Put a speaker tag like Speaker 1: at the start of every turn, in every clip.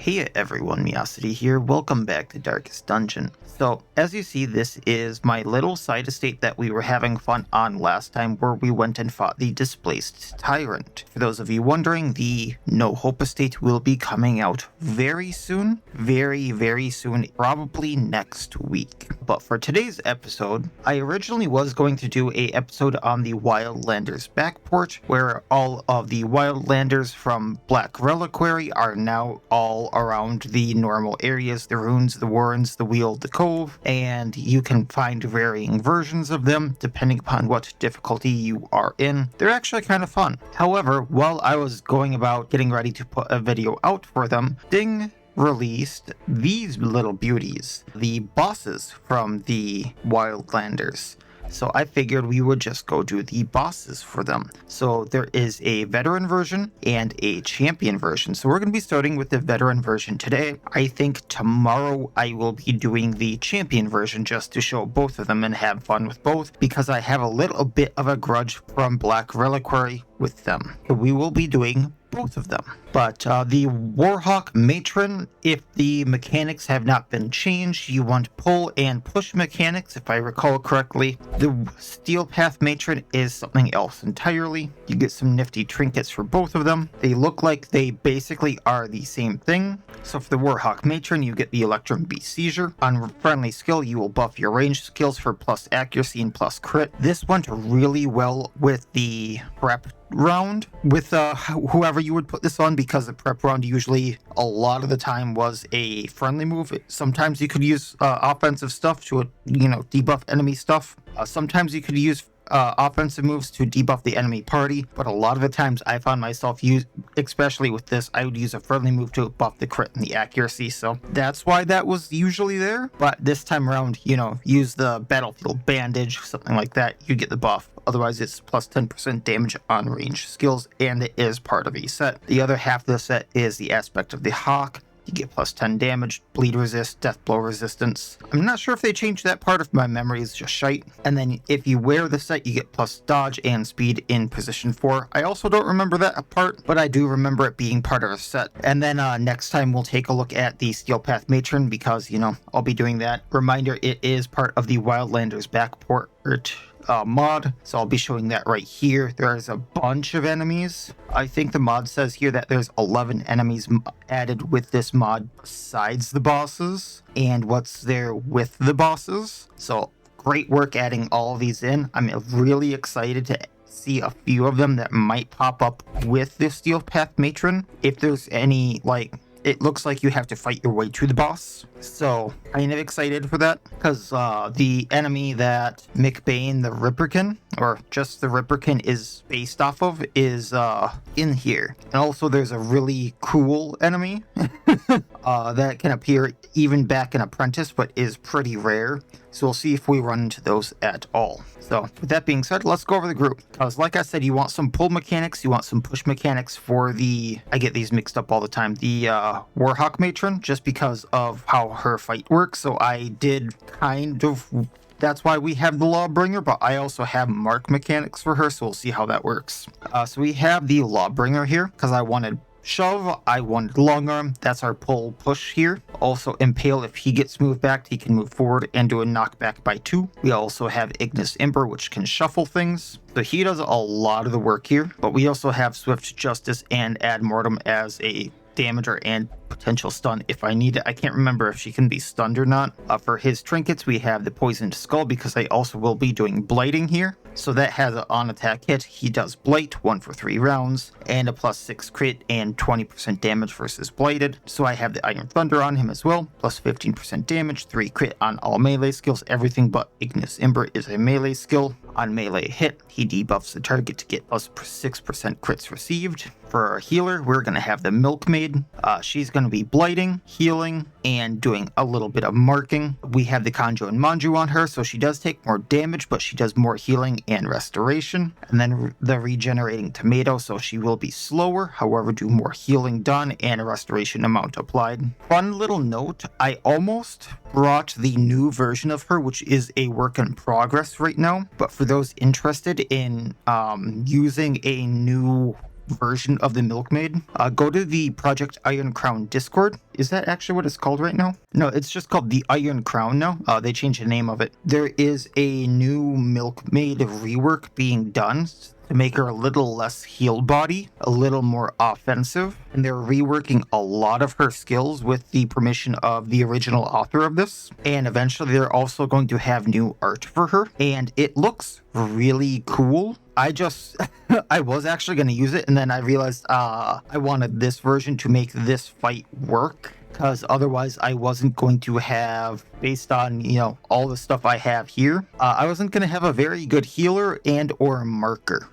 Speaker 1: Hey everyone, Miacidae here. Welcome back to Darkest Dungeon. So, as you see, this is my little side estate that we were having fun on last time, where we went and fought the Displaced Tyrant. For those of you wondering, the No Hope estate will be coming out very soon. Very soon, probably next week. But for today's episode, I originally was going to do an episode on the Wildlanders Backport, where all of the Wildlanders from Black Reliquary are now all around the normal areas, the ruins, the warrens, the weald, the cove, and you can find varying versions of them depending upon what difficulty you are in. They're actually kind of fun. However, while I was going about getting ready to put a video out for them, Ding released these little beauties, the bosses from the Wildlanders. So I figured we would just go do the bosses for them. So there is a veteran version and a champion version. So we're going to be starting with the veteran version today. I think tomorrow I will be doing the champion version just to show both of them and have fun with both, because I have a little bit of a grudge from Black Reliquary with them. So we will be doing both of them. But the Warhawk Matron, if the mechanics have not been changed, you want pull and push mechanics, if I recall correctly. The Steel Path Matron is something else entirely. You get some nifty trinkets for both of them. They look like they basically are the same thing. So for the Warhawk Matron, you get the Electrum Beast Seizure. On friendly skill, you will buff your ranged skills for plus accuracy and plus crit. This went really well with the prep round with whoever you would put this on, because the prep round usually a lot of the time was a friendly move. Sometimes you could use offensive stuff to debuff enemy stuff. Sometimes you could use offensive moves to debuff the enemy party, but a lot of the times I found myself especially with this, I would use a friendly move to buff the crit and the accuracy, so that's why that was usually there. But this time around, use the battlefield bandage, something like that, you get the buff. Otherwise, it's plus 10% damage on range skills, and it is part of a set. The other half of the set is the aspect of the Hawk. You get plus 10 damage, bleed resist, death blow resistance. I'm not sure if they changed that part, if my memory is just shite. And then if you wear the set, you get plus dodge and speed in position 4. I also don't remember that part, but I do remember it being part of a set. And then next time we'll take a look at the Steel Path Matron, because, I'll be doing that. Reminder, it is part of the Wildlanders Backport mod, so I'll be showing that right here. There's a bunch of enemies. I think the mod says here that there's 11 enemies added with this mod besides the bosses and what's there with the bosses. So great work adding all of these in. I'm really excited to see a few of them that might pop up with the Steel Path Matron. If there's any, it looks like you have to fight your way to the boss. So, kind of excited for that, because the enemy that Milkmaid, the Ripperkin, or just the Ripperkin is based off of, is in here. And also there's a really cool enemy that can appear even back in Apprentice, but is pretty rare. So we'll see if we run into those at all. So with that being said, let's go over the group. Because like I said, you want some pull mechanics, you want some push mechanics for the, I get these mixed up all the time, the Warhawk Matron, just because of how her fight works. So I did that's why we have the Lawbringer, but I also have mark mechanics for her, so we'll see how that works. So we have the Lawbringer here, because I wanted shove, I wanted long arm. That's our pull push here. Also impale, if he gets moved back, he can move forward and do a knockback by 2. We also have Ignis Ember, which can shuffle things. So he does a lot of the work here, but we also have Swift Justice and Ad Mortem as a damager and potential stun if I need it. I can't remember if she can be stunned or not. For his trinkets, we have the Poisoned Skull, because I also will be doing blighting here. So that has an on-attack hit. He does blight, 1 for 3 rounds, and a plus 6 crit and 20% damage versus blighted. So I have the Iron Thunder on him as well, plus 15% damage, 3 crit on all melee skills. Everything but Ignis Ember is a melee skill. On melee hit, he debuffs the target to get plus 6% crits received. For our healer, we're going to have the Milkmaid. She's going to be blighting, healing, and doing a little bit of marking. We have the Kanjo and Manju on her, so she does take more damage, but she does more healing and restoration. And then the Regenerating Tomato, so she will be slower, however do more healing done and a restoration amount applied. Fun little note, I almost brought the new version of her, which is a work in progress right now, but for those interested in using a new version of the Milkmaid, go to the Project Iron Crown Discord. Is that actually what it's called right now? No, it's just called the Iron Crown now. They changed the name of it. There is a new Milkmaid rework being done to make her a little less healed body, a little more offensive, and they're reworking a lot of her skills with the permission of the original author of this. And eventually they're also going to have new art for her, and it looks really cool. I was actually going to use it, and then I realized I wanted this version to make this fight work, because otherwise I wasn't going to have, based on, all the stuff I have here, I wasn't going to have a very good healer and or marker.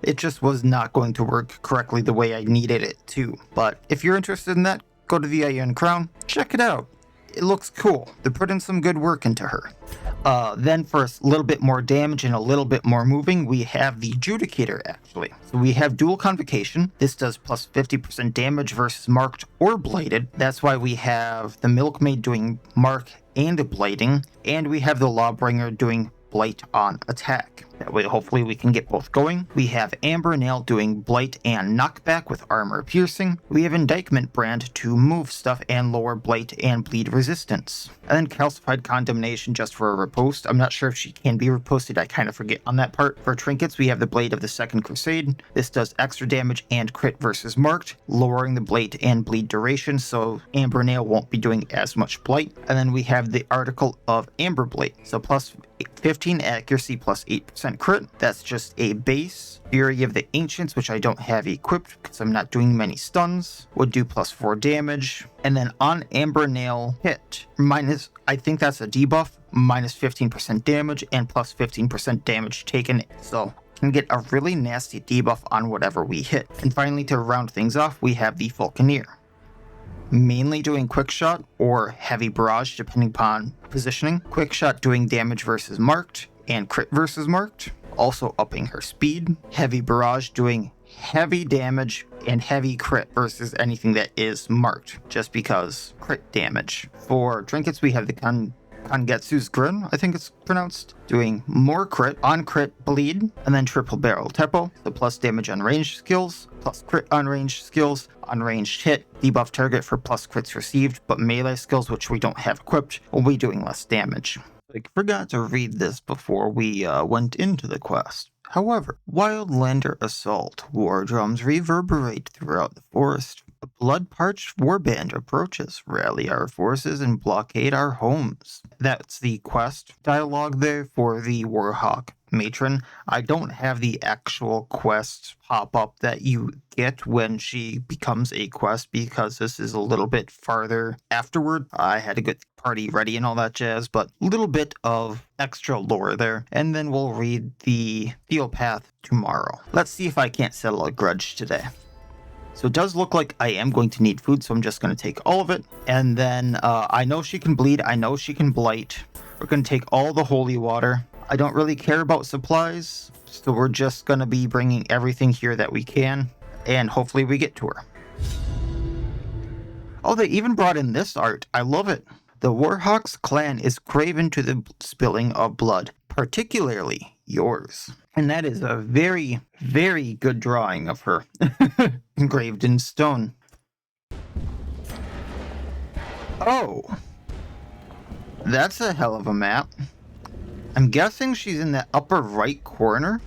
Speaker 1: It just was not going to work correctly the way I needed it to. But if you're interested in that, go to the Iron Crown, check it out. It looks cool. They're putting some good work into her. Then for a little bit more damage and a little bit more moving, we have the Judicator, actually. So we have dual convocation. This does plus 50% damage versus marked or blighted. That's why we have the Milkmaid doing mark and blighting, and we have the Lawbringer doing blight on attack. That way, hopefully, we can get both going. We have Amber Nail doing blight and knockback with armor piercing. We have Indictment Brand to move stuff and lower blight and bleed resistance. And then Calcified Condemnation just for a riposte. I'm not sure if she can be riposted. I kind of forget on that part. For trinkets, we have the Blade of the Second Crusade. This does extra damage and crit versus marked, lowering the blight and bleed duration, so Amber Nail won't be doing as much blight. And then we have the Article of Amber Blade. So plus 15 accuracy plus 8% crit. That's just a base. Fury of the Ancients, which I don't have equipped because I'm not doing many stuns, would do plus 4 damage. And then on Amber Nail hit, I think that's a debuff, minus 15% damage and plus 15% damage taken. So can get a really nasty debuff on whatever we hit. And finally, to round things off, we have the Falconer. Mainly doing quick shot or heavy barrage depending upon positioning. Quick shot doing damage versus marked and crit versus marked, also upping her speed. Heavy barrage doing heavy damage and heavy crit versus anything that is marked, just because crit damage. For trinkets, we have the Kangetsu's Grin, I think it's pronounced, doing more crit on crit bleed, and then triple barrel Teppo, the plus damage on ranged skills, plus crit on ranged skills, on ranged hit, debuff target for plus crits received, but melee skills, which we don't have equipped, will be doing less damage. I forgot to read this before we went into the quest. However, Wildlander assault. War drums reverberate throughout the forest. A blood-parched warband approaches. Rally our forces and blockade our homes. That's the quest dialogue there for the Warhawk Matron. I don't have the actual quest pop-up that you get when she becomes a quest because this is a little bit farther afterward. I had to get the party ready and all that jazz, but a little bit of extra lore there. And then we'll read the Theopath tomorrow. Let's see if I can't settle a grudge today. So it does look like I am going to need food, so I'm just going to take all of it. And then I know she can bleed. I know she can blight. We're going to take all the holy water. I don't really care about supplies, so we're just going to be bringing everything here that we can. And hopefully we get to her. Oh, they even brought in this art. I love it. The Warhawk's clan is craven to the spilling of blood, particularly yours. And that is a very, very good drawing of her, engraved in stone. Oh, that's a hell of a map. I'm guessing she's in the upper right corner.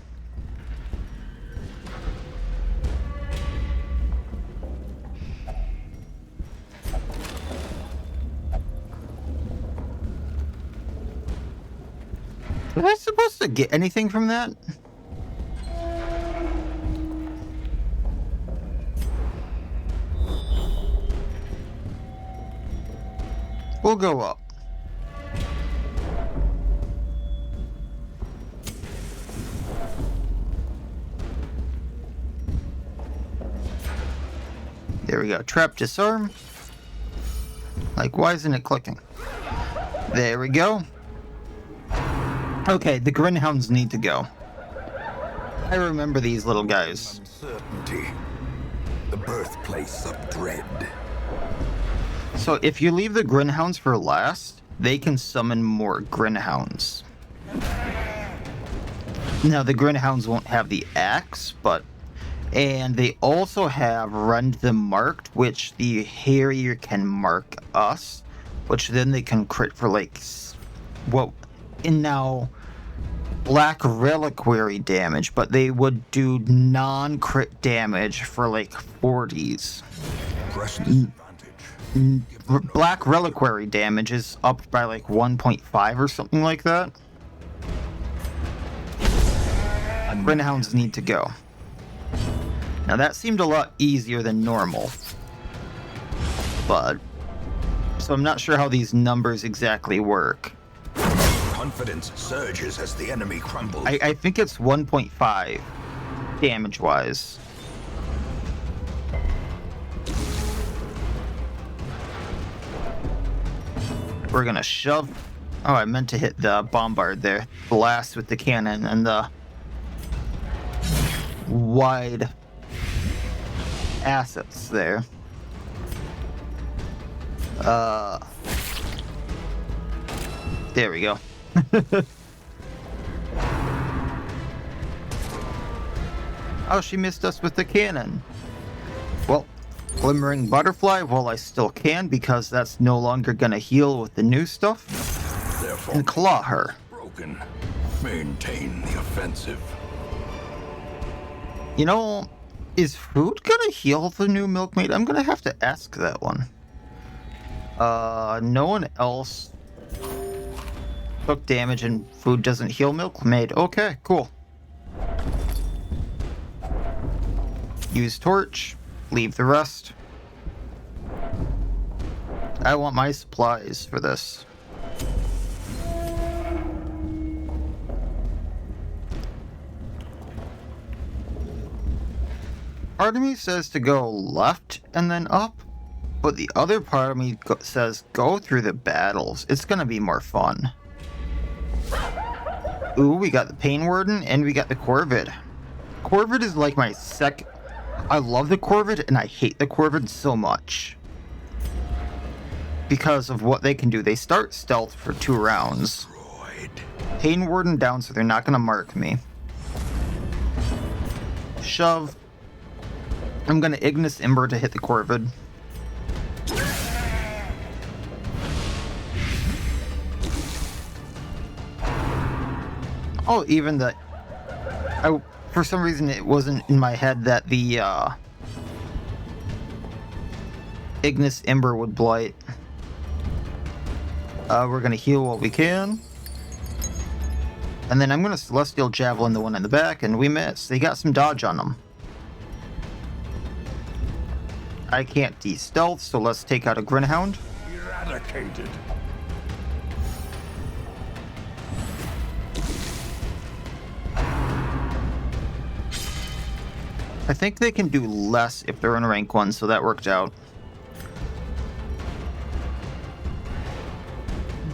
Speaker 1: Was I supposed to get anything from that? We'll go up. There we go. Trap disarm. Like, why isn't it clicking? There we go. Okay, the Grinhounds need to go. I remember these little guys.
Speaker 2: Uncertainty, the birthplace of dread.
Speaker 1: So if you leave the Grinhounds for last, they can summon more Grinhounds. Now the Grinhounds won't have the axe, but And they also have Rend Them Marked, which the Harrier can mark us, which then they can crit for like, well, and now Black Reliquary damage, but they would do non-crit damage for like 40s. Black Reliquary damage is up by like 1.5 or something like that. Grinhounds need to go. Now that seemed a lot easier than normal, but so I'm not sure how these numbers exactly work.
Speaker 2: Confidence surges as the enemy crumbles.
Speaker 1: I think it's 1.5 damage-wise. We're gonna shove. Oh, I meant to hit the bombard there. Blast with the cannon and the wide assets there. There we go. Oh, she missed us with the cannon. Well, Glimmering Butterfly while I still can, because that's no longer gonna heal with the new stuff.
Speaker 2: Therefore,
Speaker 1: And claw her.
Speaker 2: broken. Maintain the offensive.
Speaker 1: You know, is food gonna heal the new Milkmaid? I'm gonna have to ask that one. No one else took damage and food doesn't heal Milkmaid. Okay, cool. Use torch, leave the rest. I want my supplies for this. Part of me says to go left and then up, but the other part of me says go through the battles. It's gonna be more fun. Ooh, we got the Pain Warden and we got the Corvid. Corvid is like my I love the Corvid and I hate the Corvid so much. Because of what they can do. They start stealth for 2 rounds. Pain Warden down, so they're not gonna mark me. Shove. I'm gonna Ignis Ember to hit the Corvid. Oh, even the... for some reason it wasn't in my head that the Ignis Ember would blight. We're gonna heal what we can. And then I'm gonna Celestial Javelin the one in the back, and we miss. They got some dodge on them. I can't de-stealth, so let's take out a Grinhound.
Speaker 2: Eradicated.
Speaker 1: I think they can do less if they're in rank 1, so that worked out.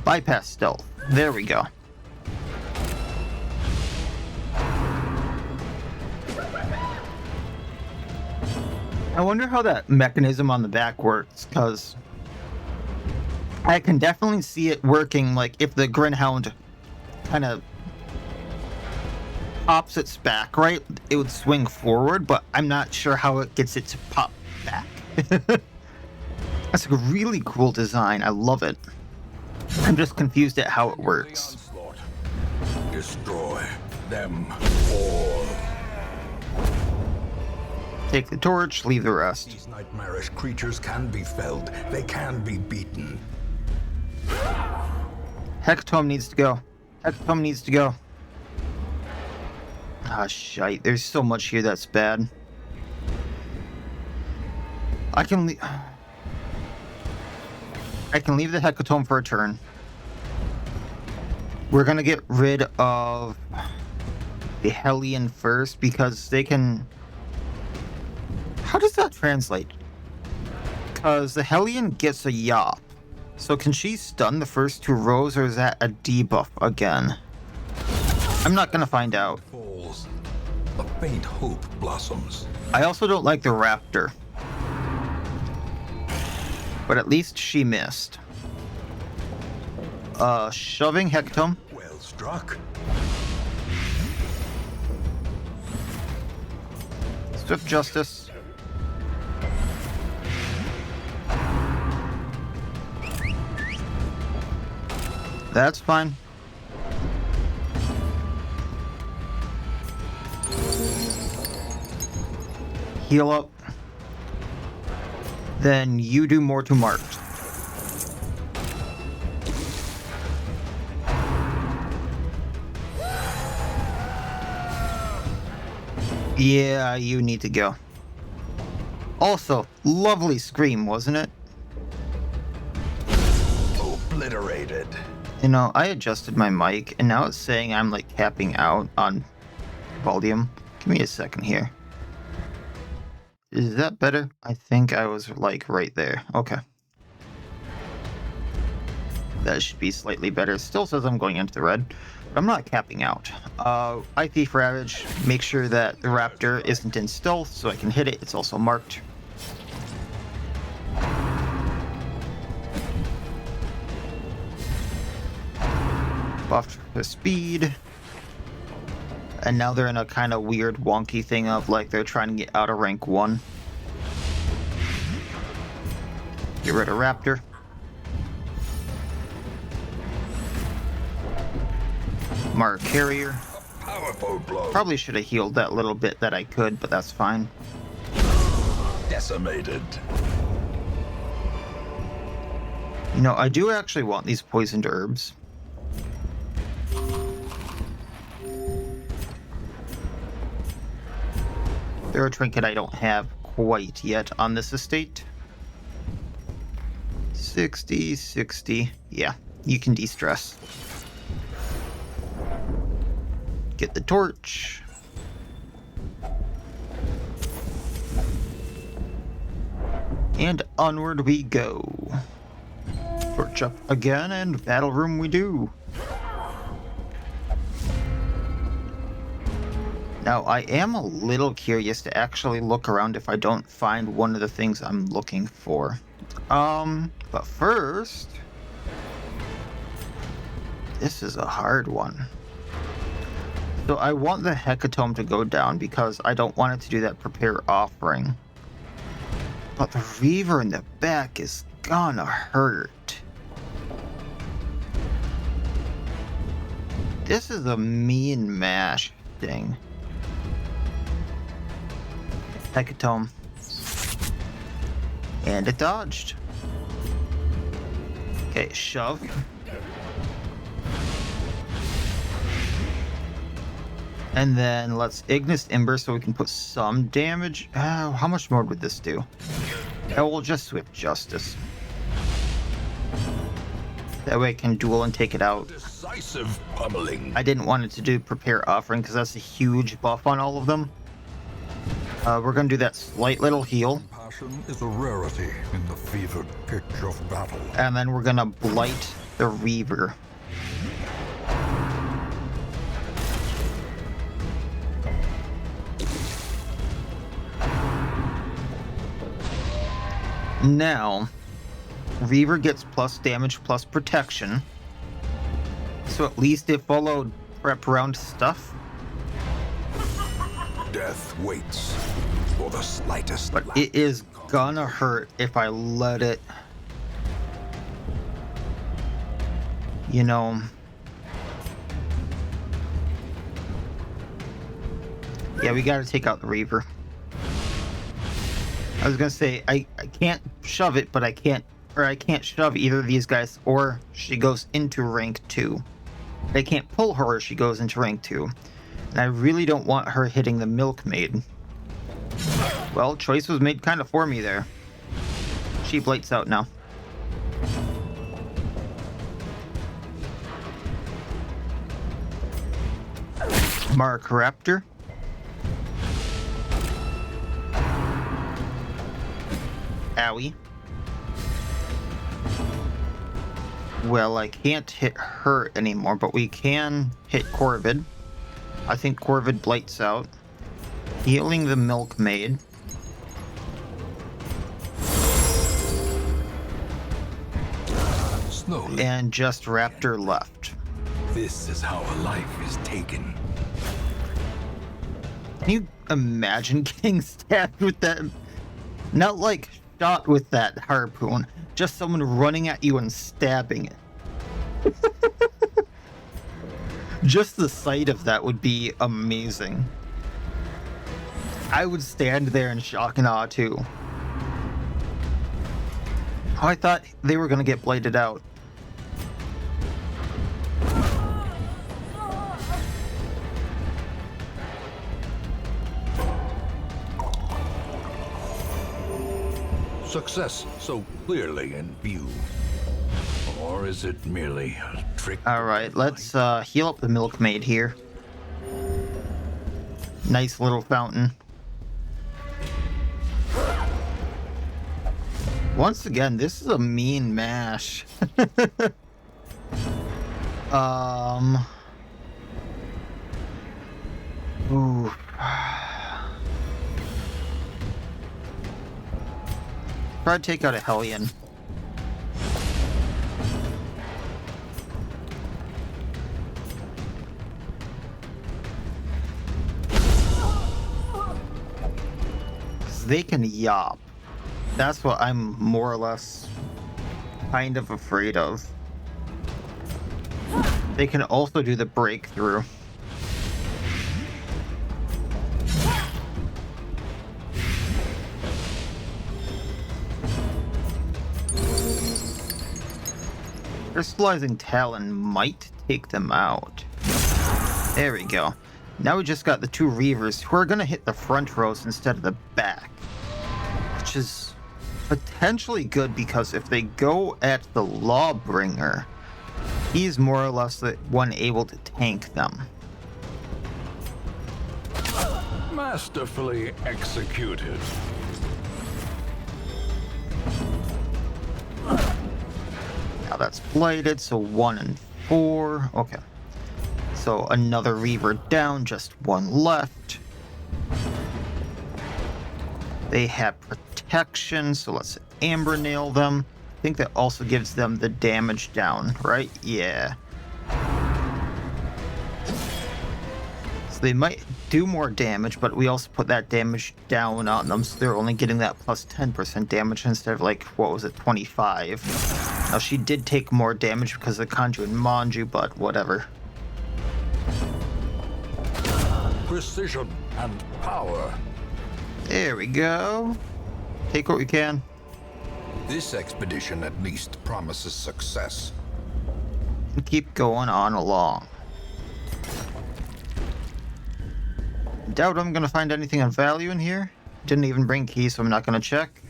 Speaker 1: Bypass stealth. There we go. I wonder how that mechanism on the back works, because I can definitely see it working, like if the Grinhound kind of pops its back, right? It would swing forward, but I'm not sure how it gets it to pop back. That's a really cool design. I love it. I'm just confused at how it works.
Speaker 2: Destroy them all.
Speaker 1: Take the torch, leave the rest.
Speaker 2: These nightmarish creatures can be felled. They can be beaten.
Speaker 1: Hecatomb needs to go. Hecatomb needs to go. Ah, shite. There's so much here that's bad. I can leave the Hecatomb for a turn. We're gonna get rid of the Hellion first because they can... How does that translate? Because the Hellion gets a Yop. So can she stun the first 2 rows, or is that a debuff again? I'm not gonna find out.
Speaker 2: Falls. A faint hope blossoms.
Speaker 1: I also don't like the Raptor. But at least she missed. Shoving Hecatomb.
Speaker 2: Well struck.
Speaker 1: Swift justice. That's fine. Heal up. Then you do more to mark. Yeah, you need to go. Also, lovely scream, wasn't it?
Speaker 2: Obliterated.
Speaker 1: You know, I adjusted my mic, and now it's saying I'm, like, capping out on volume. Give me a second here. Is that better? I think I was, like, right there. Okay. That should be slightly better. It still says I'm going into the red, but I'm not capping out. I Thief Ravage, make sure that the raptor isn't in stealth so I can hit it. It's also marked. Buffed for speed. And now they're in a kind of weird wonky thing of like they're trying to get out of rank 1. Get rid of raptor. Mark carrier.
Speaker 2: Powerful blow.
Speaker 1: Probably should have healed that little bit that I could, but that's fine.
Speaker 2: Decimated.
Speaker 1: You know, I do actually want these poisoned herbs. They're a trinket I don't have quite yet on this estate. 60, 60. Yeah, you can de-stress. Get the torch. And onward we go. Torch up again, and battle room we do. Now, I am a little curious to actually look around if I don't find one of the things I'm looking for. But first... This is a hard one. So I want the Hecatomb to go down because I don't want it to do that prepare offering. But the Reaver in the back is gonna hurt. This is a mean mash thing. Hecatomb. And it dodged. Okay, shove. And then let's Ignis Ember so we can put some damage. How much more would this do? I will just Swift Justice. That way I can duel and take it out.
Speaker 2: Decisive pummeling.
Speaker 1: I didn't want it to do Prepare Offering because that's a huge buff on all of them. We're going to do that slight little heal.
Speaker 3: Passion is a rarity in the fevered pitch of battle.
Speaker 1: And then we're going to Blight the Reaver. Now, Reaver gets plus damage plus protection. So at least it followed prep round stuff.
Speaker 2: Death waits for the slightest.
Speaker 1: But it is gonna hurt if I let it. You know. Yeah, we gotta take out the Reaver. I was gonna say I can't shove it, but I can't shove either of these guys, or she goes into rank 2. I can't pull her or she goes into rank 2. And I really don't want her hitting the Milkmaid. Well, choice was made kind of for me there. She blights out now. Mark Raptor. Owie. Well, I can't hit her anymore, but we can hit Corvid. I think Corvid blights out. Healing the Milkmaid.
Speaker 2: Slowly.
Speaker 1: And just Raptor left.
Speaker 2: This is how a life is taken.
Speaker 1: Can you imagine getting stabbed with that? Not like shot with that harpoon, just someone running at you and stabbing it. Just the sight of that would be amazing. I would stand there in shock and awe too. Oh, I thought they were gonna get bladed out.
Speaker 2: Success so clearly in view. Or is it merely a trick?
Speaker 1: Alright, let's heal up the Milkmaid here. Nice little fountain. Once again, this is a mean mash. Ooh. Try to take out a Hellion. They can yop. That's what I'm more or less kind of afraid of. They can also do the breakthrough. Crystallizing Talon might take them out. There we go. Now we just got the two Reavers who are going to hit the front rows instead of the back. Which is potentially good because if they go at the Lawbringer, he's more or less the one able to tank them.
Speaker 2: Masterfully executed.
Speaker 1: Now that's blighted, so 1 and 4. Okay. So another Reaver down, just one left. They have protection, so let's Amber Nail them. I think that also gives them the damage down, right? Yeah. So they might do more damage, but we also put that damage down on them, so they're only getting that plus 10% damage instead of like, what was it, 25. Now she did take more damage because of Kanju and Manju, but whatever.
Speaker 2: Precision and power.
Speaker 1: There we go. Take what we can.
Speaker 3: This expedition at least promises success.
Speaker 1: And keep going on along. Doubt I'm gonna find anything of value in here. Didn't even bring keys, so I'm not gonna check.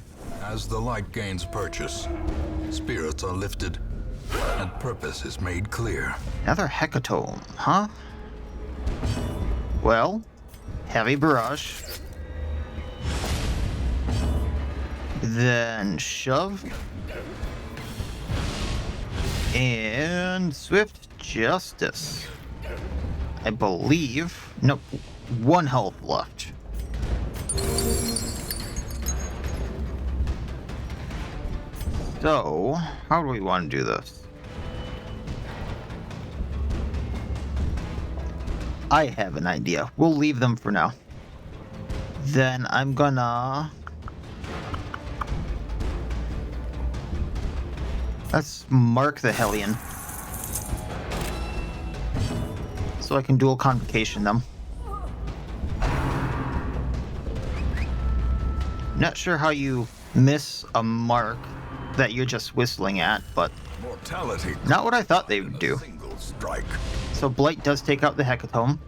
Speaker 3: As the light gains purchase, spirits are lifted, and purpose is made clear.
Speaker 1: Another Hecatome, huh? Well, heavy brush. Then shove. And swift justice. I believe. Nope. 1 health left. So, how do we want to do this? I have an idea. We'll leave them for now. Then I'm gonna... Let's mark the Hellion. So I can dual convocation them. Not sure how you miss a mark that you're just whistling at, but
Speaker 2: Mortality.
Speaker 1: not what I thought they would do.
Speaker 2: Single strike.
Speaker 1: So Blight does take out the Hecatome.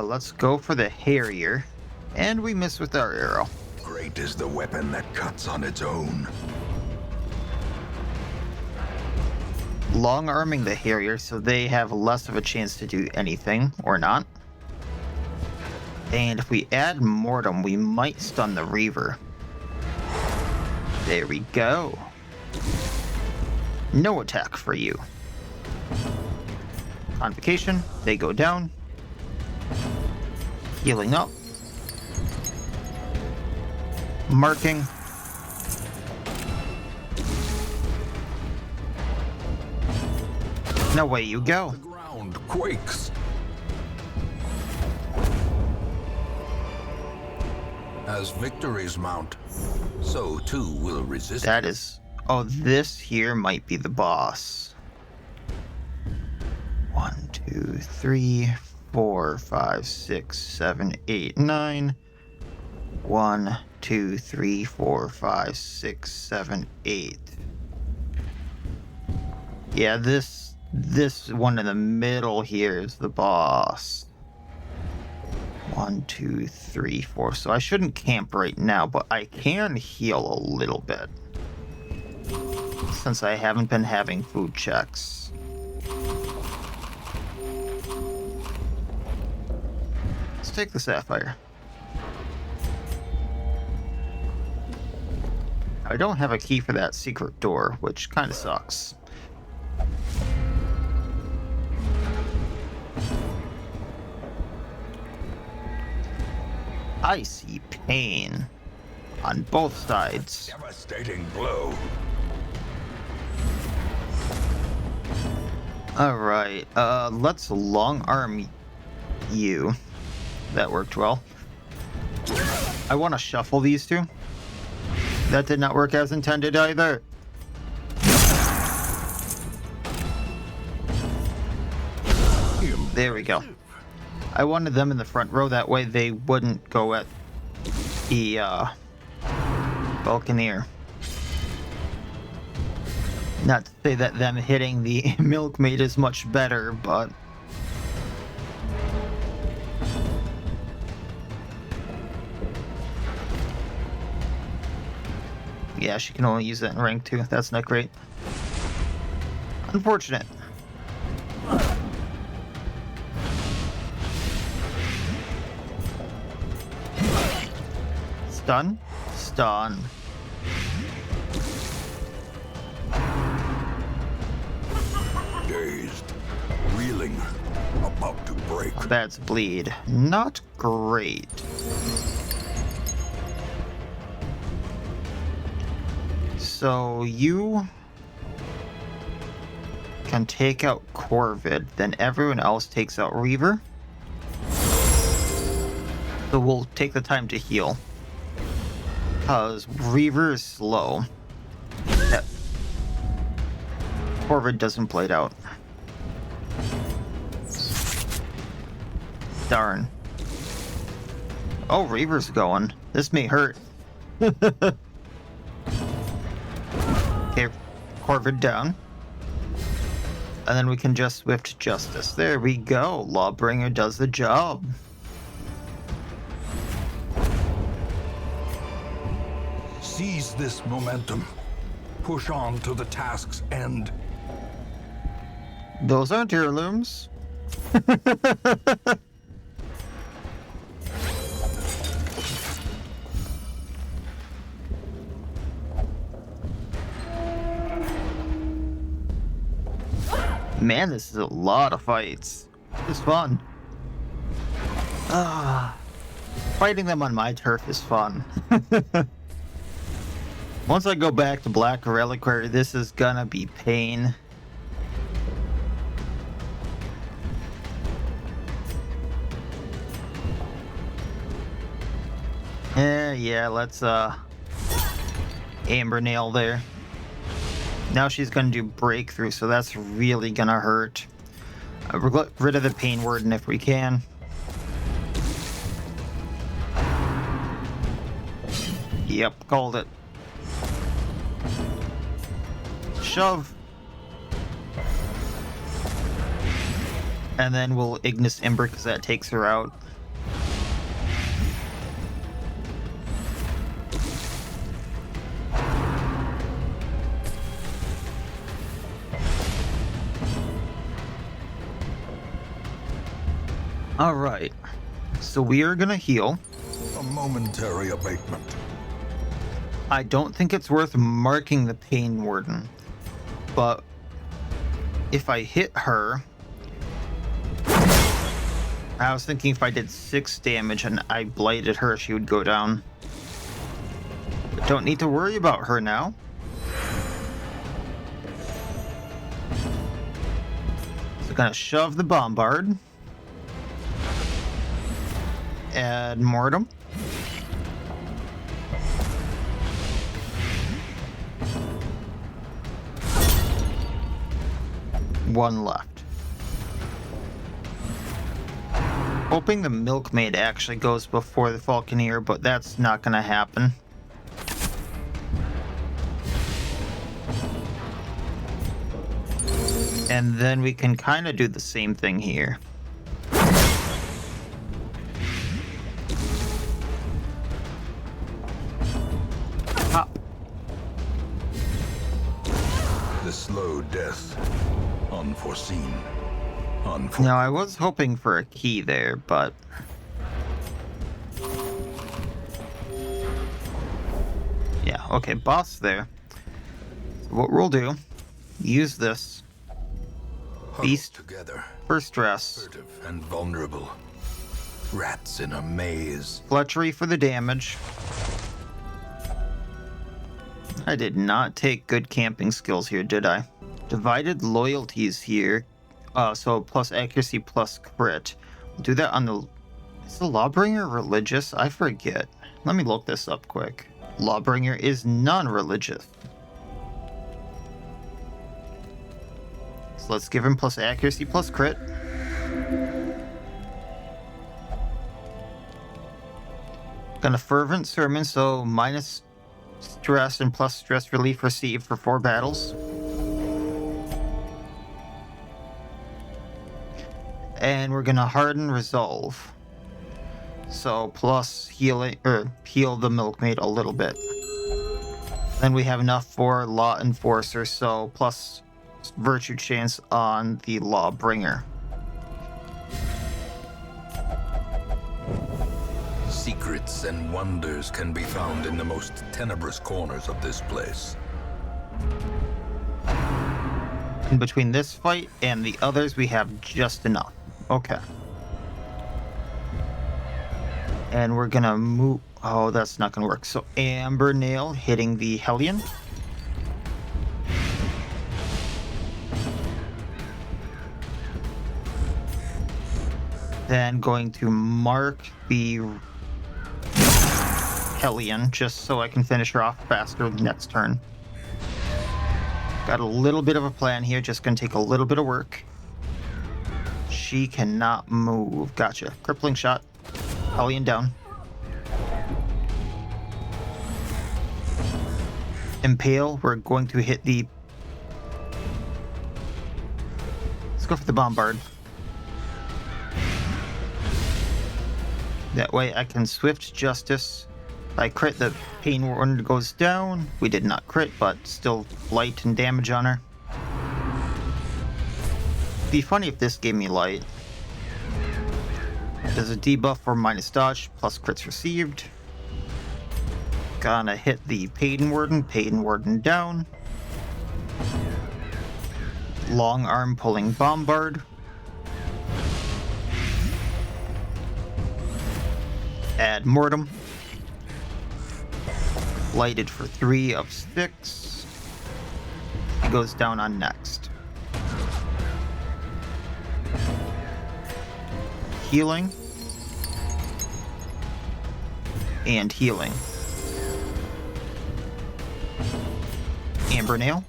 Speaker 1: Let's go for the Harrier. And we miss with our arrow.
Speaker 2: Great is the weapon that cuts on its own.
Speaker 1: Long arming the Harrier so they have less of a chance to do anything, or not. And if we add Mortem, we might stun the Reaver. There we go. No attack for you. Convocation, they go down. Healing up. Marking, And away you go.
Speaker 3: The ground quakes. As victories mount, so too will resistance.
Speaker 1: That is... Oh, this here might be the boss. 1, 2, 3, 4, 5, 6, 7, 8, 9. 1, 2, 3, 4, 5, 6, 7, 8. Yeah, this one in the middle here is the boss. 1, 2, 3, 4. So I shouldn't camp right now, but I can heal a little bit. Since I haven't been having food checks. Let's take the sapphire. I don't have a key for that secret door, which kind of sucks. I see pain on both sides.
Speaker 2: Devastating blow.
Speaker 1: Alright, let's long arm you. That worked well. I want to shuffle these two. That did not work as intended either. There we go. I wanted them in the front row, that way they wouldn't go at the Falconer. Not to say that them hitting the Milkmaid is much better, but... Yeah, she can only use that in rank 2. That's not great. Unfortunate. Stun. Stun.
Speaker 2: Dazed, reeling, about to break.
Speaker 1: That's bleed. Not great. So you can take out Corvid, then everyone else takes out Reaver. So we'll take the time to heal. Because Reaver is slow. That Corvid doesn't blade out. Darn. Oh, Reaver's going. This may hurt. Okay, Corvid down. And then we can just Swift Justice. There we go. Lawbringer does the job.
Speaker 2: Seize this momentum. Push on to the task's end.
Speaker 1: Those aren't heirlooms. Man, this is a lot of fights. It's fun. Fighting them on my turf is fun. Once I go back to Black Reliquary, this is gonna be pain. Yeah, let's Amber Nail there. Now she's gonna do breakthrough, so that's really gonna hurt. Get rid of the Pain Warden if we can. Yep, called it. Shove. And then we'll Ignis Ember because that takes her out. Alright, so we are gonna heal.
Speaker 3: A momentary abatement.
Speaker 1: I don't think it's worth marking the Pain Warden, but if I hit her, I was thinking if I did 6 damage and I blighted her, she would go down. But don't need to worry about her now. Gonna shove the bombard. Add mortem. One left. Hoping the Milkmaid actually goes before the Falconer, but that's not gonna happen. And then we can kind of do the same thing here. Pop.
Speaker 3: The slow death. Unforeseen.
Speaker 1: Now, I was hoping for a key there, but... yeah, okay, boss there. So what we'll do, use this. Beast
Speaker 3: together.
Speaker 1: First dress.
Speaker 3: Furtive and vulnerable. Rats in a maze.
Speaker 1: Fletchery for the damage. I did not take good camping skills here, did I? Divided loyalties here. So plus accuracy plus crit. We'll do that on the... is the Lawbringer religious? I forget. Let me look this up quick. Lawbringer is non-religious. So let's give him plus accuracy plus crit. Gonna fervent sermon, so minus stress and plus stress relief received for 4 battles. And we're gonna harden resolve. So plus healing, or heal the Milkmaid a little bit. Then we have enough for Law Enforcer, so plus virtue chance on the Lawbringer.
Speaker 3: Secrets and wonders can be found in the most tenebrous corners of this place.
Speaker 1: In between this fight and the others, we have just enough. Okay. And we're gonna move... oh, that's not gonna work. So Amber Nail hitting the Hellion. Then going to mark the Hellion, just so I can finish her off faster next turn. Got a little bit of a plan here, just gonna take a little bit of work. She cannot move. Gotcha. Crippling shot. Hellion down. Impale, we're going to hit the... let's go for the bombard. That way I can swift justice. If I crit, the pain ward goes down. We did not crit, but still light and damage on her. Be funny if this gave me light. There's a debuff for minus dodge, plus crits received. Gonna hit the Pain Warden down. Long arm pulling bombard. Add mortem. Lighted for 3 of 6. He goes down on next. Healing. And healing. Amber Nail.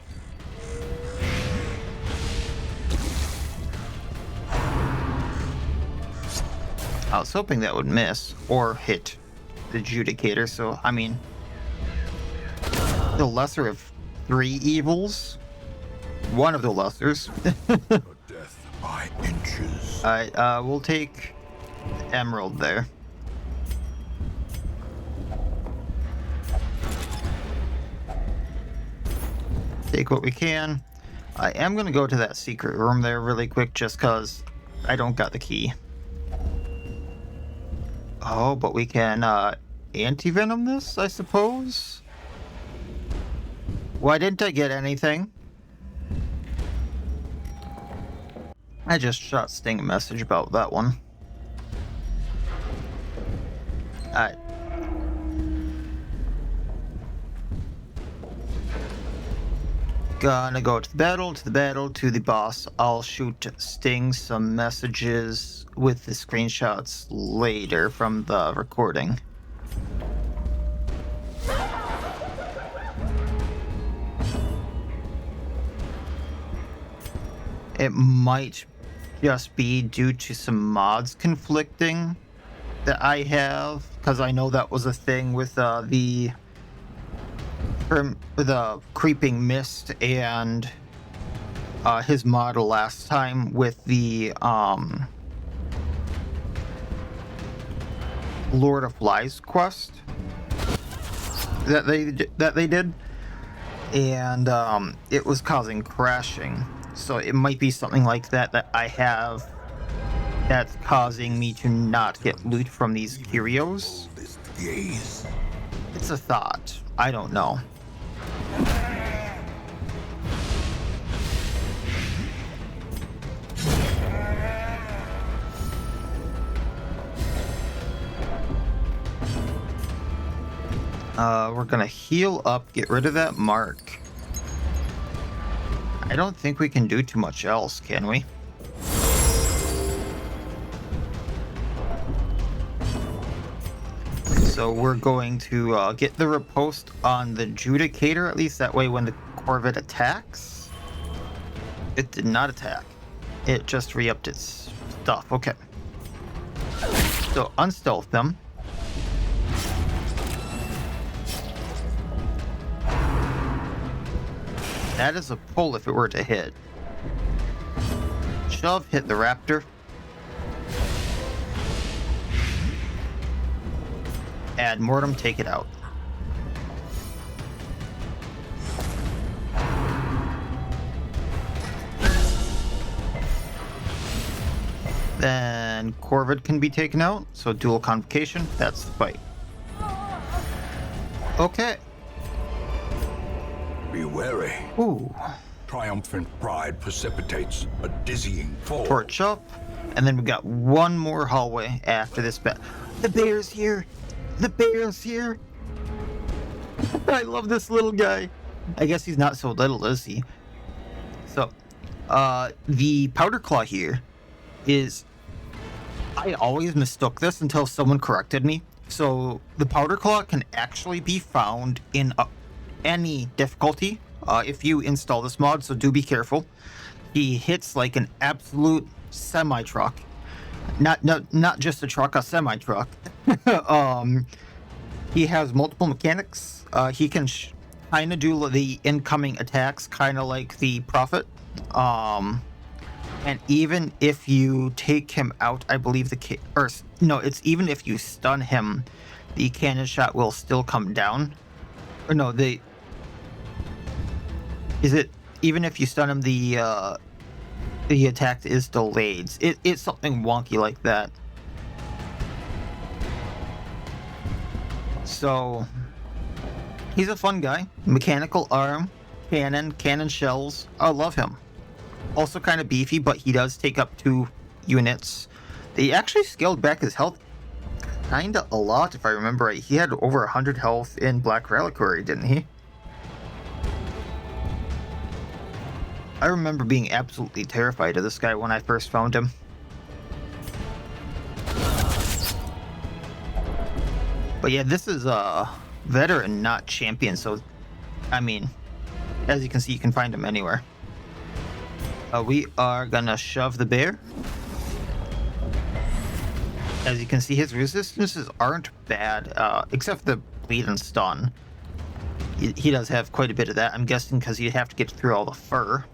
Speaker 1: I was hoping that would miss or hit the Judicator, so I mean, the lesser of 3 evils. One of the lessers.
Speaker 3: Death by inches.
Speaker 1: Alright, we'll take the Emerald there. Take what we can. I am going to go to that secret room there really quick just because I don't got the key. Oh, but we can anti-venom this, I suppose? Why didn't I get anything? I just shot Sting a message about that one. Alright. Gonna go to the battle, to the boss. I'll shoot Sting some messages with the screenshots later from the recording. It might just be due to some mods conflicting that I have, because I know that was a thing with the creeping mist and his model last time with the Lord of Flies quest that they did, and it was causing crashing. So it might be something like that I have that's causing me to not get loot from these curios. It's a thought. I don't know. We're gonna heal up, get rid of that mark. I don't think we can do too much else, can we? So we're going to get the riposte on the Judicator, at least that way when the Corvette attacks. It did not attack. It just re-upped its stuff. Okay. So unstealth them. That is a pull if it were to hit. Shove, hit the raptor. Add mortem, take it out. Then Corvid can be taken out, so dual convocation, that's the fight. Okay.
Speaker 2: Be wary.
Speaker 1: Ooh.
Speaker 2: Triumphant pride precipitates a dizzying fall.
Speaker 1: Torch up, and then we got one more hallway after this bat. The bear's here! The bear's here! I love this little guy. I guess he's not so little, is he? So, the Powderclaw here is... I always mistook this until someone corrected me. So, the Powderclaw can actually be found in any difficulty if you install this mod, so do be careful. He hits like an absolute semi-truck. Not just a truck, a semi-truck. He has multiple mechanics. He can kind of do the incoming attacks, kind of like the Prophet. And even if you take him out, I believe it's even if you stun him, the cannon shot will still come down. Or no, even if you stun him, the attack is delayed. It's something wonky like that. So he's a fun guy. Mechanical arm, cannon shells. I love him. Also kind of beefy, but he does take up 2 units. They actually scaled back his health kinda a lot, if I remember right. He had over 100 health in Black Reliquary, didn't he? I remember being absolutely terrified of this guy when I first found him. But yeah, this is a veteran, not champion, so, I mean, as you can see, you can find him anywhere. We are gonna shove the bear. As you can see, his resistances aren't bad, except for the bleed and stun. He does have quite a bit of that, I'm guessing, because you have to get through all the fur.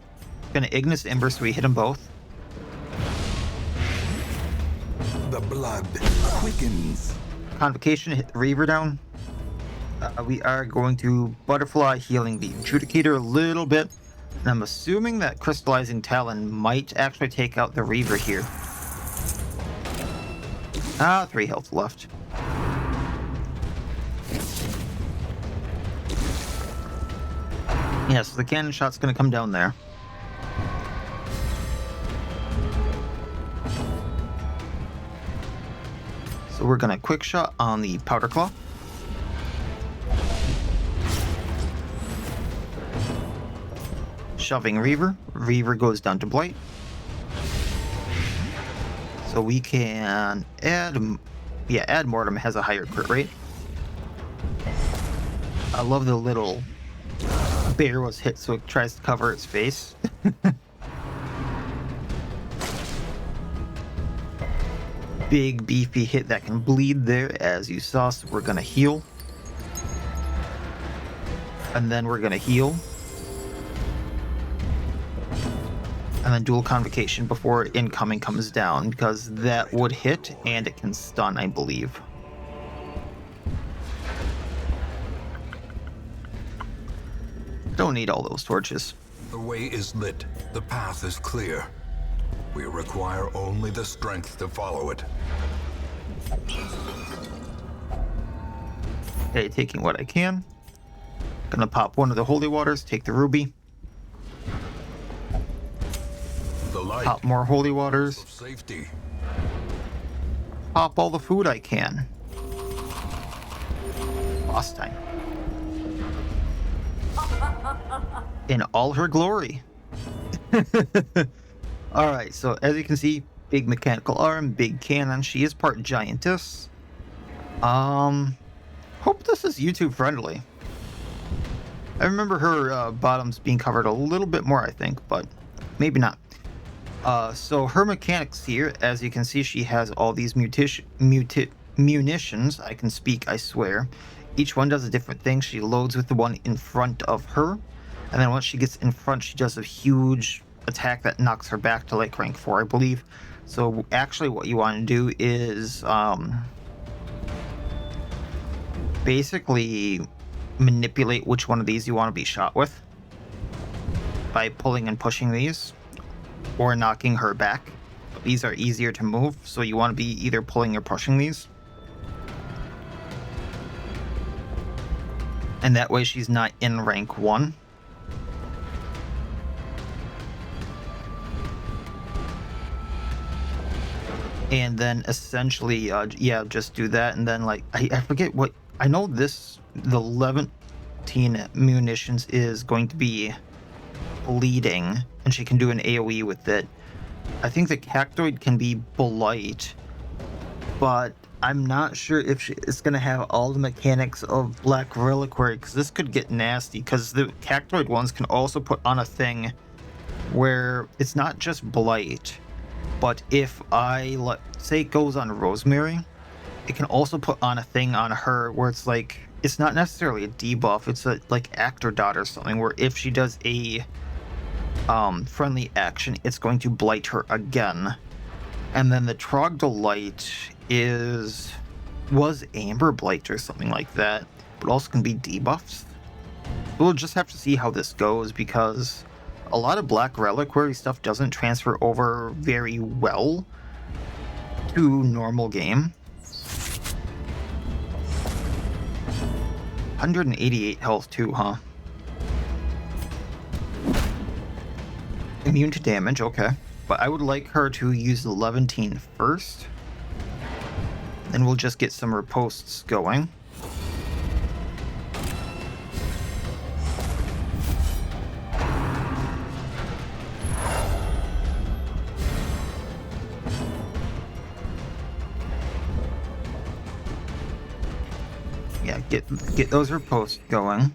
Speaker 1: Gonna Ignis Ember, so we hit them both.
Speaker 2: The blood quickens.
Speaker 1: Convocation, hit the Reaver down. We are going to Butterfly, healing the Judicator a little bit. And I'm assuming that Crystallizing Talon might actually take out the Reaver here. 3 health left. Yeah, so the cannon shot's gonna come down there. So we're gonna quick shot on the Powderclaw. shoving Reaver. Reaver goes down to Blight. So we can add... Yeah, add Mortem has a higher crit rate. I love the little bear was hit so it tries to cover its face. Big beefy hit that can bleed there, as you saw, so we're gonna heal. And then we're gonna heal. And then dual convocation before incoming comes down, because that would hit and it can stun, I believe. Don't need all those torches.
Speaker 3: The way is lit. The path is clear. We require only the strength to follow it.
Speaker 1: Okay, taking what I can. Gonna pop one of the holy waters, take the ruby.
Speaker 3: The light
Speaker 1: Pop more holy waters.
Speaker 3: of safety.
Speaker 1: Pop all the food I can. Boss time. In all her glory. Alright, so as you can see, big mechanical arm, big cannon. She is part giantess. Hope this is YouTube friendly. I remember her bottoms being covered a little bit more, I think, but maybe not. So her mechanics here, as you can see, she has all these munitions. I can speak, I swear. Each one does a different thing. She loads with the one in front of her, and then once she gets in front, she does a huge attack that knocks her back to like rank 4, I believe. So actually what you want to do is basically manipulate which one of these you want to be shot with by pulling and pushing these or knocking her back. These are easier to move, so you want to be either pulling or pushing these. And that way she's not in rank 1. And then essentially, yeah, just do that. And then like, I forget what, I know this, the 11 munitions is going to be bleeding, and she can do an AoE with it. I think the Cactoid can be Blight, but I'm not sure if it's going to have all the mechanics of Black Reliquary, because this could get nasty, because the Cactoid ones can also put on a thing where it's not just Blight, but if I, say it goes on Rosemary, it can also put on a thing on her where it's like, it's not necessarily a debuff, it's a, like, Actor Dot or something, where if she does a friendly action, it's going to blight her again. And then the Trogdolite was Amber Blight or something like that, but also can be debuffs. We'll just have to see how this goes, because a lot of Black Reliquary stuff doesn't transfer over very well to normal game. 188 health too, huh? Immune to damage, okay. But I would like her to use the Levantine first. Then we'll just get some riposts going. Yeah, get those riposts going.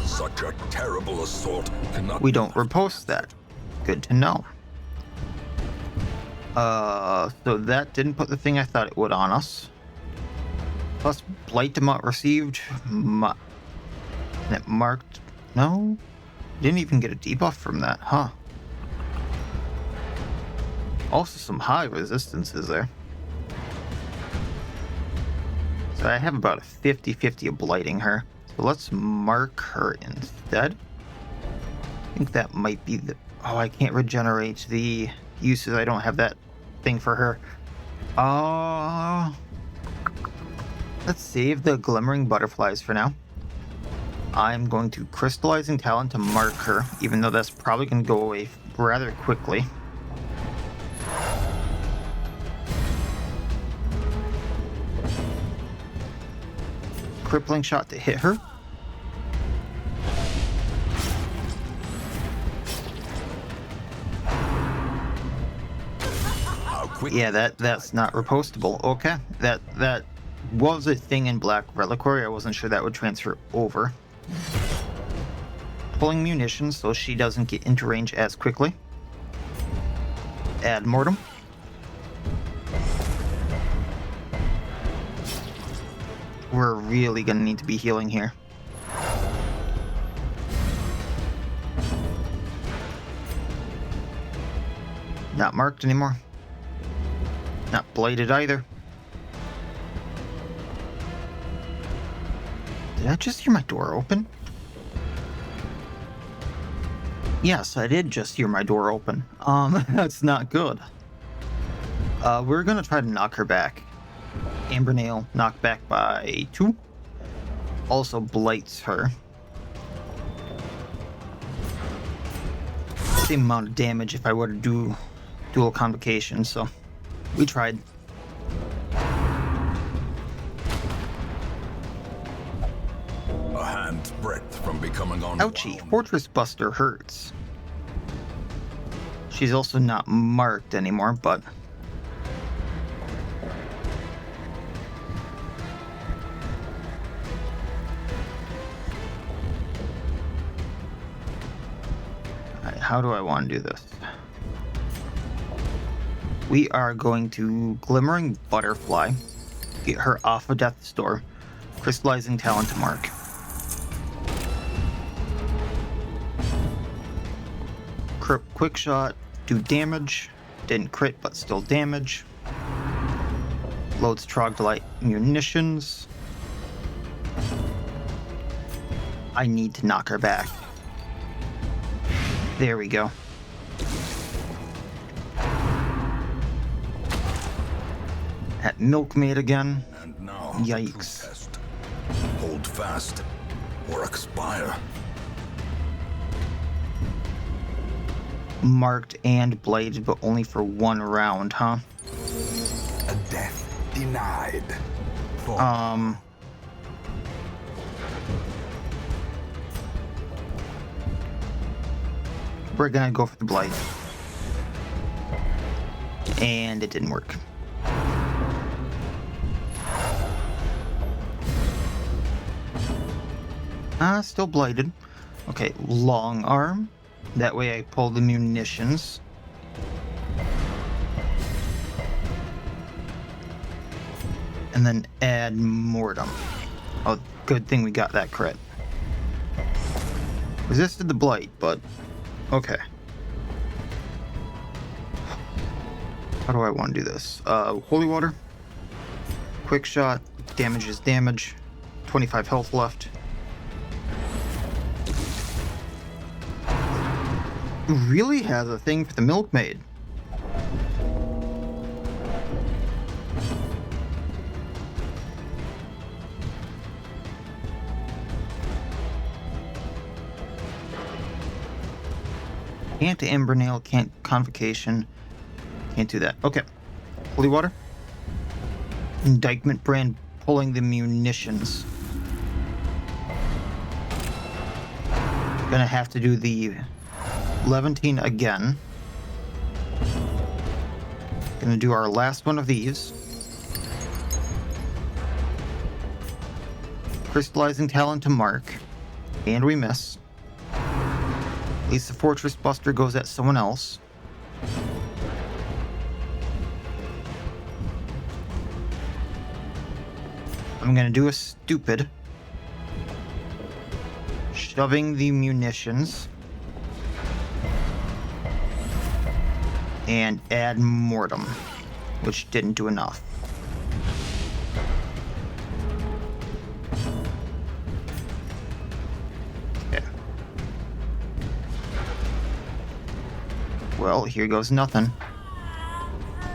Speaker 3: Such a terrible assault cannot.
Speaker 1: We don't riposte that. Good to know. So that didn't put the thing I thought it would on us. Plus, Blight amount received. And it marked. No? Didn't even get a debuff from that, huh? Also, some high resistances there. So I have about a 50-50 of blighting her. So let's mark her instead. I think that might be the... Oh, I can't regenerate the uses. I don't have that thing for her. Let's save the Glimmering Butterflies for now. I'm going to Crystallizing Talon to mark her, even though that's probably going to go away rather quickly. crippling shot to hit her. Yeah, that's not repostable. Okay, that was a thing in Black Reliquary. I wasn't sure that would transfer over. Pulling munitions so she doesn't get into range as quickly. Add mortem. We're really gonna need to be healing here. Not marked anymore. Not bladed either. Did I just hear my door open? Yes, I did just hear my door open. That's not good. We're gonna try to knock her back. Amber Nail, knocked back by 2. Also blights her. Same amount of damage if I were to do dual convocation, so we tried.
Speaker 3: A hand's breadth from becoming on.
Speaker 1: Ouchie, Fortress Buster hurts. She's also not marked anymore, but how do I want to do this? We are going to Glimmering Butterfly, get her off of Death's Door, Crystallizing Talon to mark. Quick shot, do damage, didn't crit but still damage. Loads Troglodyte munitions. I need to knock her back. There we go. At Milkmaid again.
Speaker 3: And now,
Speaker 1: Yikes.
Speaker 3: test. Hold fast or expire.
Speaker 1: Marked and bladed, but only for 1 round, huh?
Speaker 2: A death denied.
Speaker 1: We're gonna go for the blight. And it didn't work. Still blighted. Okay, long arm. That way I pull the munitions. And then add mortem. Oh, good thing we got that crit. Resisted the blight, but okay. How do I want to do this? Holy water. Quick shot. Damage is damage. 25 health left. Really has a thing for the Milkmaid. Can't Amber Nail, can't Convocation, can't do that. Okay. Holy water. Indictment brand pulling the munitions. Gonna have to do the Levantine again. Gonna do our last one of these. Crystallizing Talon to mark. And we miss. At least the Fortress Buster goes at someone else. I'm gonna do a stupid. Shoving the munitions. And add mortem, which didn't do enough. Okay. Well, here goes nothing.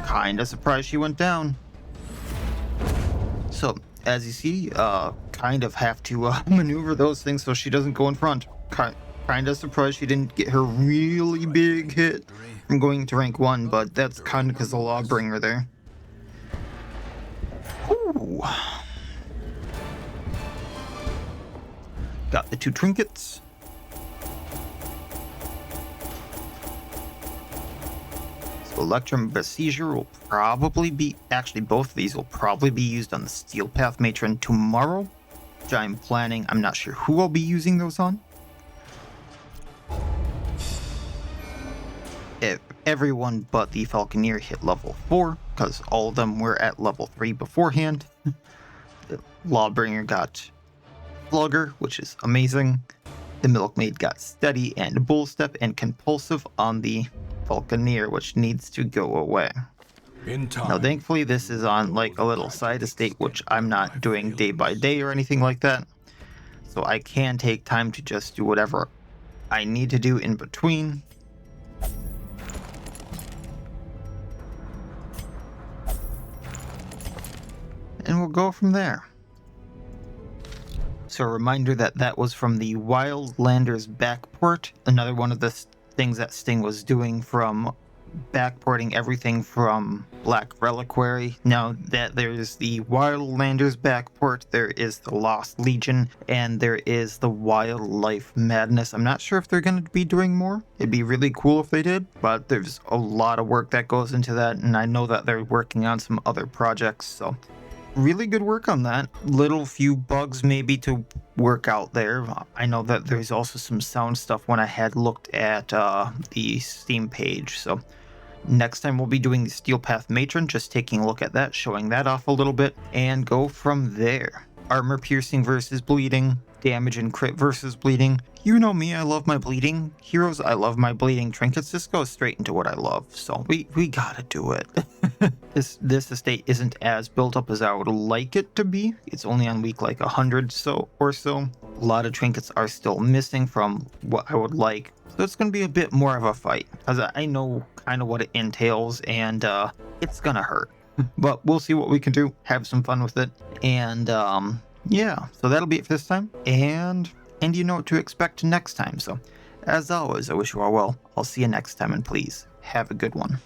Speaker 1: Kinda surprised she went down. So, as you see, kind of have to maneuver those things so she doesn't go in front. Kinda surprised she didn't get her really big hit from going to rank 1, but that's kinda because of the Lawbringer there. Ooh. Got the 2 trinkets. So Electrum Besieger will probably be, actually both of these will probably be used on the Steel Path Matron tomorrow, which I'm planning. I'm not sure who I'll be using those on. Everyone but the Falconer hit level 4, because all of them were at level 3 beforehand. The Lawbringer got Slugger, which is amazing. The Milkmaid got Steady and Bull Step and Compulsive on the Falconer, which needs to go away. Now, thankfully, this is on like a little side estate, which I'm not doing day by day or anything like that. So I can take time to just do whatever I need to do in between. And we'll go from there. So a reminder that that was from the Wildlanders Backport, another one of the things that Sting was doing from backporting everything from Black Reliquary. Now that there's the Wildlanders Backport, there is the Lost Legion, and there is the Wildlife Madness. I'm not sure if they're going to be doing more. It'd be really cool if they did, but there's a lot of work that goes into that, and I know that they're working on some other projects, so really good work on that. Little few bugs maybe to work out there. I know that there's also some sound stuff when I had looked at the Steam page. So next time we'll be doing the Steel Path Matron, just taking a look at that, showing that off a little bit, and go from there. Armor piercing versus bleeding, damage and crit versus bleeding. You know me, I love my bleeding heroes, I love my bleeding trinkets. This goes straight into what I love, so we gotta do it. This estate isn't as built up as I would like it to be. It's only on week like 100 or so. A lot of trinkets are still missing from what I would like, so it's gonna be a bit more of a fight, because I know kind of what it entails, and it's gonna hurt. But we'll see what we can do, have some fun with it, and yeah, so that'll be it for this time, and you know what to expect next time. So as always, I wish you all well. I'll see you next time, and please have a good one.